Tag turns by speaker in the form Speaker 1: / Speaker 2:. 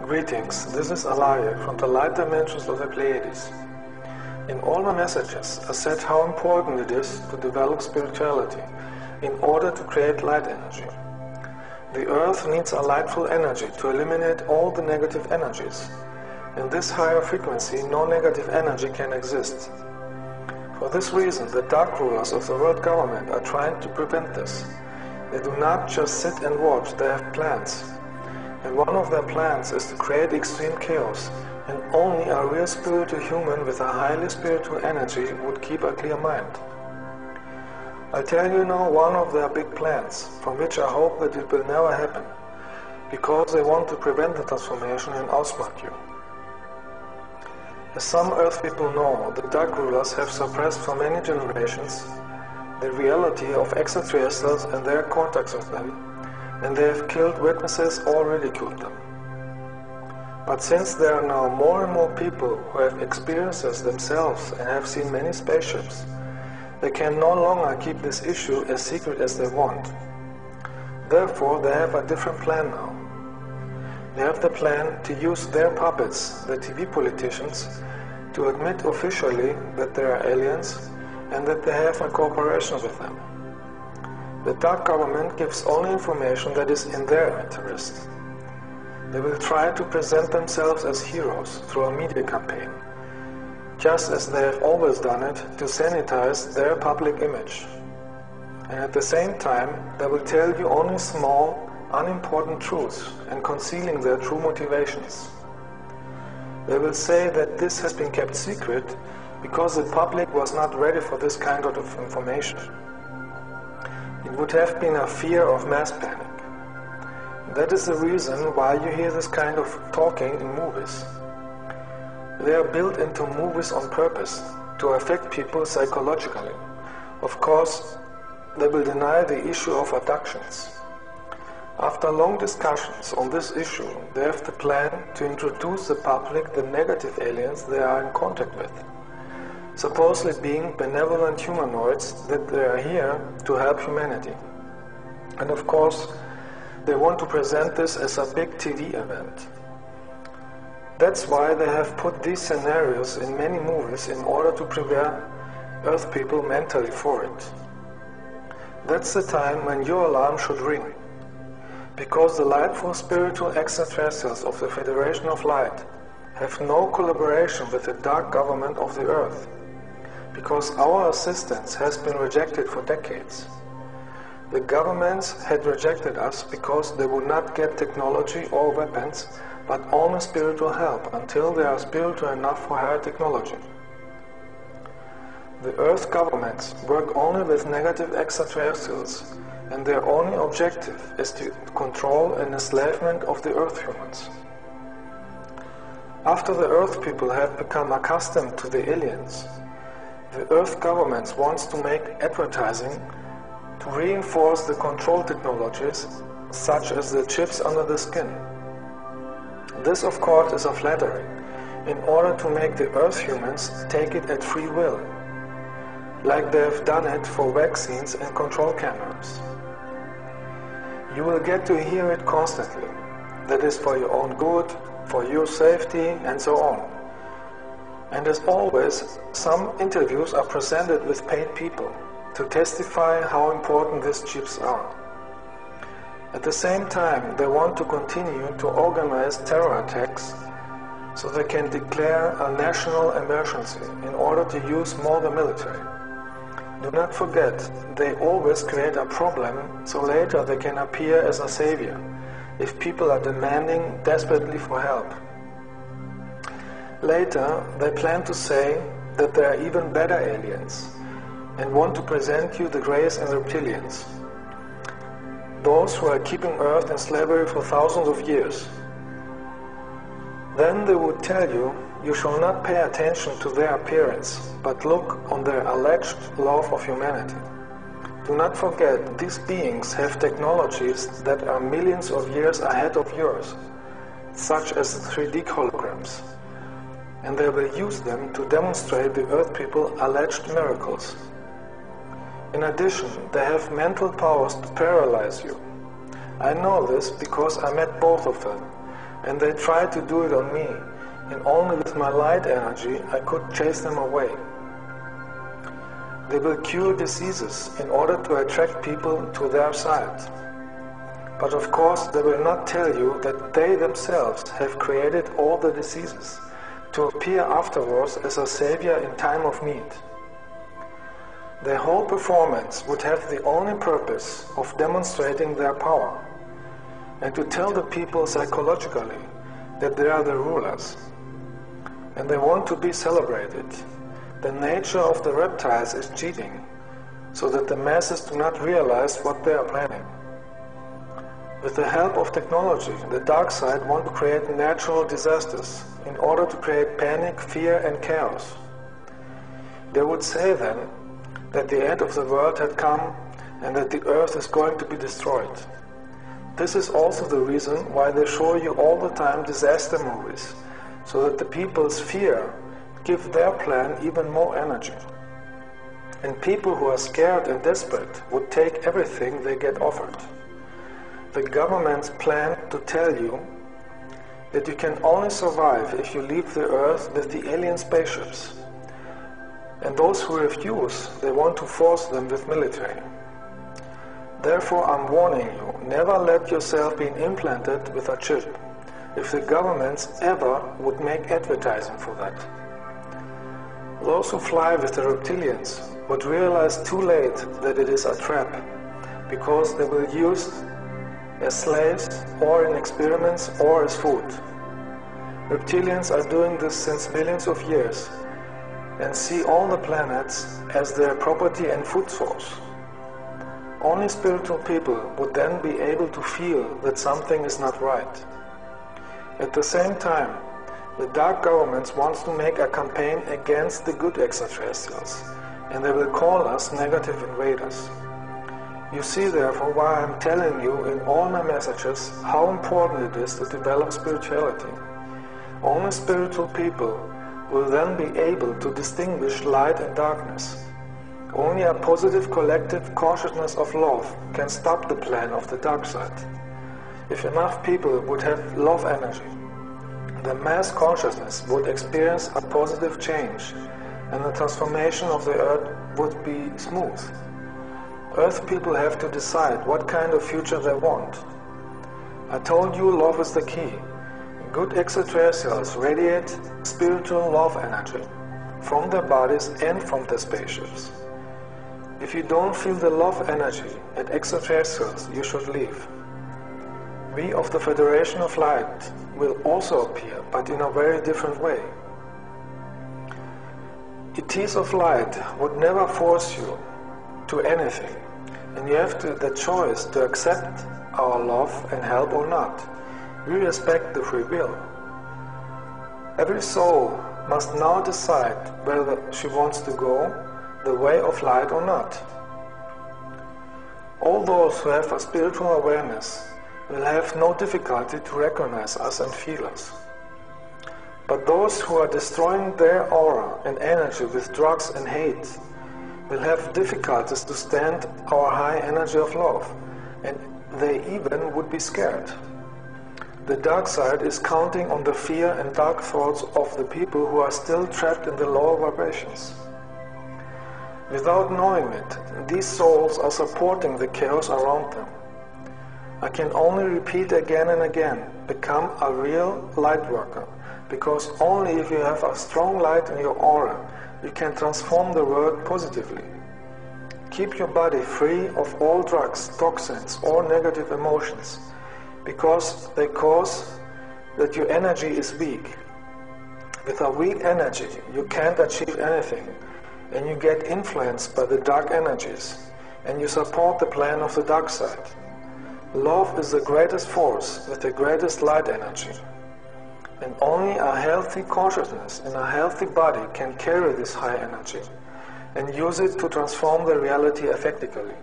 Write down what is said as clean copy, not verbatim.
Speaker 1: Greetings, this is Alaje from the light dimensions of the Pleiades. In all my messages, I said how important it is to develop spirituality in order to create light energy. The earth needs a lightful energy to eliminate all the negative energies. In this higher frequency, no negative energy can exist. For this reason, the dark rulers of the world government are trying to prevent this. They do not just sit and watch, they have plans. And one of their plans is to create extreme chaos, and only a real spiritual human with a highly spiritual energy would keep a clear mind. I'll tell you now one of their big plans, from which I hope that it will never happen, because they want to prevent the transformation and outsmart you. As some Earth people know, the dark rulers have suppressed for many generations the reality of extraterrestrials and their contacts with them, and they have killed witnesses or ridiculed them. But since there are now more and more people who have experienced this themselves and have seen many spaceships, they can no longer keep this issue as secret as they want. Therefore, they have a different plan now. They have the plan to use their puppets, the TV politicians, to admit officially that they are aliens and that they have a cooperation with them. The dark government gives only information that is in their interest. They will try to present themselves as heroes through a media campaign, just as they have always done it to sanitize their public image. And at the same time, they will tell you only small, unimportant truths and concealing their true motivations. They will say that this has been kept secret because the public was not ready for this kind of information. It would have been a fear of mass panic. That is the reason why you hear this kind of talking in movies. They are built into movies on purpose to affect people psychologically. Of course, they will deny the issue of abductions. After long discussions on this issue, they have the plan to introduce the public the negative aliens they are in contact with, supposedly being benevolent humanoids that they are here to help humanity. And of course, they want to present this as a big TV event. That's why they have put these scenarios in many movies in order to prepare Earth people mentally for it. That's the time when your alarm should ring, because the lightful spiritual extraterrestrials of the Federation of Light have no collaboration with the dark government of the Earth, because our assistance has been rejected for decades. The governments had rejected us because they would not get technology or weapons, but only spiritual help until they are spiritual enough for higher technology. The Earth governments work only with negative extraterrestrials, and their only objective is to control and enslavement of the Earth humans. After the Earth people have become accustomed to the aliens, the Earth governments wants to make advertising to reinforce the control technologies, such as the chips under the skin. This, of course, is a flattery, in order to make the Earth humans take it at free will, like they have done it for vaccines and control cameras. You will get to hear it constantly. That is for your own good, for your safety, and so on. And as always, some interviews are presented with paid people to testify how important these chips are. At the same time, they want to continue to organize terror attacks so they can declare a national emergency in order to use more the military. Do not forget, they always create a problem so later they can appear as a savior if people are demanding desperately for help. Later, they plan to say that they are even better aliens and want to present you the Greys and Reptilians, those who are keeping Earth in slavery for thousands of years. Then they would tell you, you shall not pay attention to their appearance, but look on their alleged love of humanity. Do not forget, these beings have technologies that are millions of years ahead of yours, such as 3D holograms, and they will use them to demonstrate the Earth people alleged miracles. In addition, they have mental powers to paralyze you. I know this because I met both of them, and they tried to do it on me, and only with my light energy I could chase them away. They will cure diseases in order to attract people to their side. But of course they will not tell you that they themselves have created all the diseases to appear afterwards as a savior in time of need. Their whole performance would have the only purpose of demonstrating their power and to tell the people psychologically that they are the rulers. And they want to be celebrated. The nature of the reptiles is cheating, so that the masses do not realize what they are planning. With the help of technology, the dark side wants to create natural disasters in order to create panic, fear and chaos. They would say then that the end of the world had come and that the earth is going to be destroyed. This is also the reason why they show you all the time disaster movies, so that the people's fear give their plan even more energy. And people who are scared and desperate would take everything they get offered. The governments plan to tell you that you can only survive if you leave the earth with the alien spaceships. And those who refuse, they want to force them with military. Therefore, I'm warning you, never let yourself be implanted with a chip, if the governments ever would make advertising for that. Those who fly with the reptilians would realize too late that it is a trap, because they will use as slaves or in experiments or as food. Reptilians are doing this since millions of years and see all the planets as their property and food source. Only spiritual people would then be able to feel that something is not right. At the same time, the dark governments want to make a campaign against the good extraterrestrials, and they will call us negative invaders. You see therefore why I'm telling you in all my messages how important it is to develop spirituality. Only spiritual people will then be able to distinguish light and darkness. Only a positive collective consciousness of love can stop the plan of the dark side. If enough people would have love energy, the mass consciousness would experience a positive change, and the transformation of the earth would be smooth. Earth people have to decide what kind of future they want. I told you love is the key. Good extraterrestrials radiate spiritual love energy from their bodies and from their spaceships. If you don't feel the love energy at extraterrestrials, you should leave. We of the Federation of Light will also appear, but in a very different way. ETs of Light would never force you to anything, and you have the choice to accept our love and help or not. We respect the free will. Every soul must now decide whether she wants to go the way of light or not. All those who have a spiritual awareness will have no difficulty to recognize us and feel us. But those who are destroying their aura and energy with drugs and hate will have difficulties to stand our high energy of love, and they even would be scared. The dark side is counting on the fear and dark thoughts of the people who are still trapped in the lower vibrations. Without knowing it, these souls are supporting the chaos around them. I can only repeat again and again, become a real light worker, because only if you have a strong light in your aura, you can transform the world positively. Keep your body free of all drugs, toxins, or negative emotions, because they cause that your energy is weak. With a weak energy, you can't achieve anything, and you get influenced by the dark energies, and you support the plan of the dark side. Love is the greatest force with the greatest light energy, and only a healthy consciousness in a healthy body can carry this high energy and use it to transform the reality effectively.